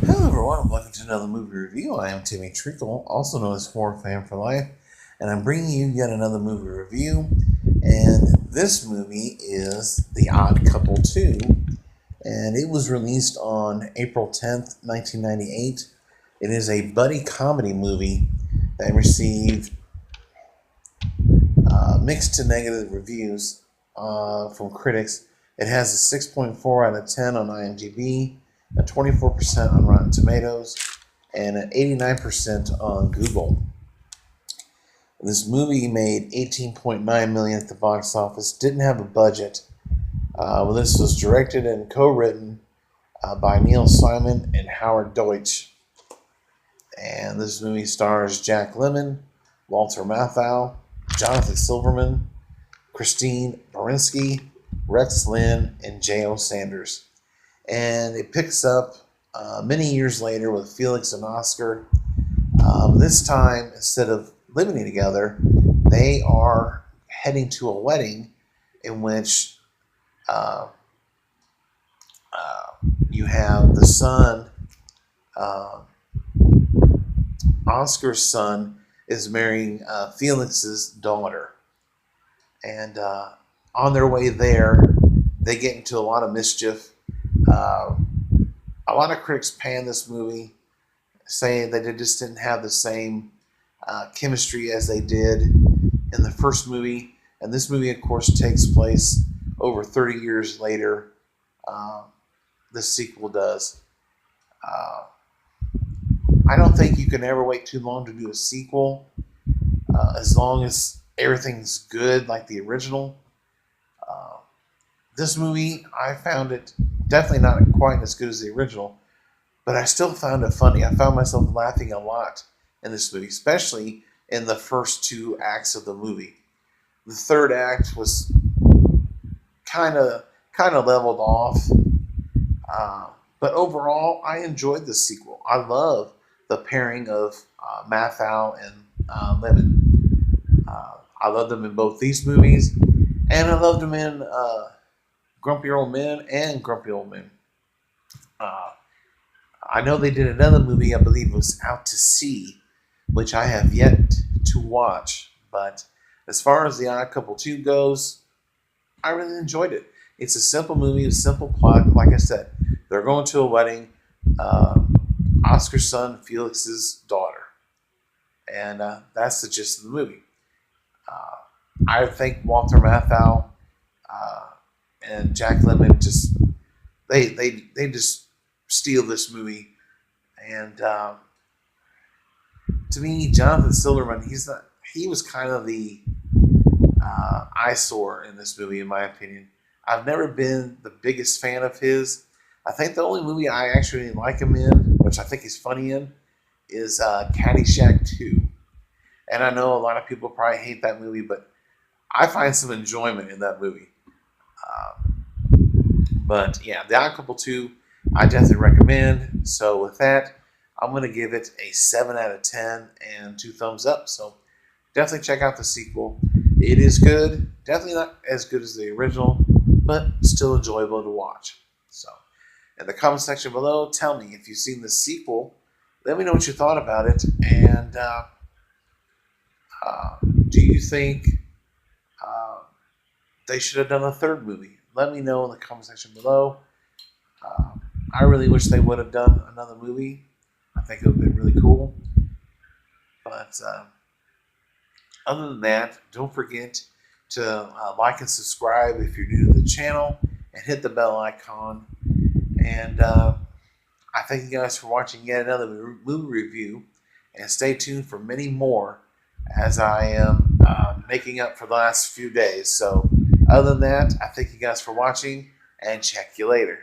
Hello everyone, and welcome to another movie review. I am Timmy Treacle, also known as Horror Fan for Life, and I'm bringing you yet another movie review. And this movie is The Odd Couple 2, and it was released on April 10th, 1998. It is a buddy comedy movie that received mixed to negative reviews from critics. It has a 6.4 out of 10 on IMDb, a 24% on Rotten Tomatoes, and an 89% on Google. This movie made $18.9 million at the box office. Didn't have a budget. This was directed and co-written by Neil Simon and Howard Deutsch. And this movie stars Jack Lemmon, Walter Matthau, Jonathan Silverman, Christine Baranski, Rex Linn, and J.O. Sanders. And it picks up many years later with Felix and Oscar. This time, instead of living together, they are heading to a wedding in which you have the son, Oscar's son, is marrying Felix's daughter. And on their way there, they get into a lot of mischief. A lot of critics pan this movie, saying that it just didn't have the same chemistry as they did in the first movie. And this movie, of course, takes place over 30 years later. The sequel does. I don't think you can ever wait too long to do a sequel, as long as everything's good like the original. This movie, I found it definitely not quite as good as the original, but I still found it funny. I found myself laughing a lot in this movie, especially in the first two acts of the movie. The third act was kind of leveled off, but overall, I enjoyed the sequel. I love the pairing of Matthau and Lemmon. I loved them in both these movies, and I loved them in Grumpy Old Men and Grumpy Old Men. I know they did another movie, I believe it was Out to Sea, which I have yet to watch. But as far as The Odd Couple 2 goes, I really enjoyed it. It's a simple movie, a simple plot. Like I said, they're going to a wedding. Oscar's son, Felix's daughter. And that's the gist of the movie. I think Walter Matthau and Jack Lemmon just they just steal this movie. And to me, Jonathan Silverman, he was kind of the eyesore in this movie, in my opinion. I've never been the biggest fan of his. I think the only movie I actually like him in, which I think he's funny in, is Caddyshack 2. And I know a lot of people probably hate that movie, but I find some enjoyment in that movie. But yeah, The Odd Couple 2, I definitely recommend. So with that, I'm going to give it a 7 out of 10 and 2 thumbs up. So definitely check out the sequel. It is good. Definitely not as good as the original, but still enjoyable to watch. So in the comment section below, tell me if you've seen the sequel. Let me know what you thought about it. And do you think they should have done a third movie? Let me know in the comment section below. I really wish they would have done another movie. I think it would have been really cool. But other than that, don't forget to like and subscribe if you're new to the channel, and hit the bell icon. And I thank you guys for watching yet another movie review. And stay tuned for many more as I am making up for the last few days. So other than that, I thank you guys for watching, and check you later.